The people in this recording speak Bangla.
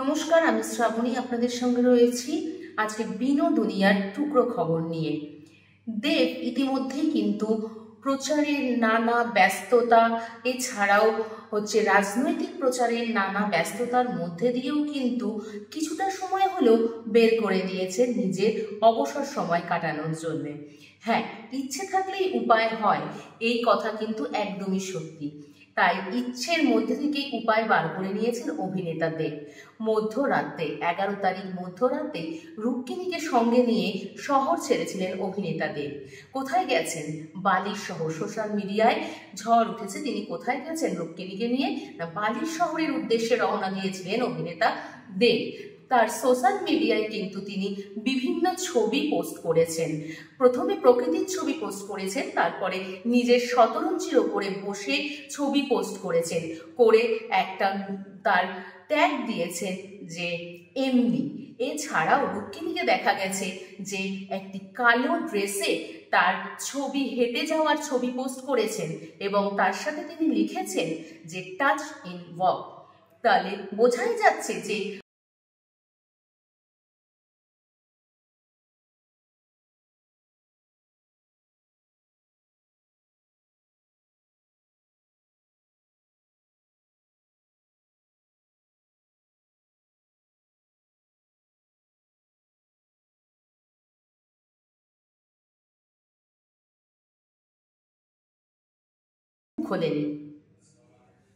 নমস্কার, আমি শ্রাবণী আপনাদের সঙ্গে রয়েছি আজকে বিনোদুনিয়ার টুকরো খবর নিয়ে। দেব ইতিমধ্যেই কিন্তু প্রচারের নানা ব্যস্ততা এছাড়াও রাজনৈতিক প্রচারের নানা ব্যস্ততার মধ্যে দিয়েও কিন্তু কিছুটা সময় হলেও বের করে নিয়েছে নিজের অবসর সময় কাটানোর জন্যে। হ্যাঁ, ইচ্ছে থাকলেই উপায় হয়, এই কথা কিন্তু একদমই সত্যি। তাই ইচ্ছের মধ্যে থেকেই উপায় বার করে নিয়েছেন অভিনেতা দেব। মধ্যরাতে 11 তারিখ মধ্যরাতে রুক্মিণীকে সঙ্গে নিয়ে শহর ছেড়েছিলেন অভিনেতা দেব। কোথায় গেছেন? বালির শহর। সোশ্যাল মিডিয়ায় ঝড় উঠেছে তিনি কোথায় গেছেন রুক্মিণীকে নিয়ে। না, বালির শহরের উদ্দেশ্যে রওনা দিয়েছিলেন অভিনেতা দেব। তার সোশ্যাল মিডিয়ায় কিন্তু তিনি বিভিন্ন ছবি পোস্ট করেছেন। প্রথমে প্রকৃতির ছবি পোস্ট করেছেন, তারপরে নিজের শতরঞ্চির ওপরে বসে ছবি পোস্ট করেছেন, করে একটা তার ট্যাগ দিয়েছেন যে এমনি। এছাড়াও রুক্মিণীকে দেখা গেছে যে একটি কালো ড্রেসে তার ছবি, হেঁটে যাওয়ার ছবি পোস্ট করেছেন এবং তার সাথে তিনি লিখেছেন যে টাচ ইন ওয়াক। তাহলে বোঝাই যাচ্ছে যে খোলেনি।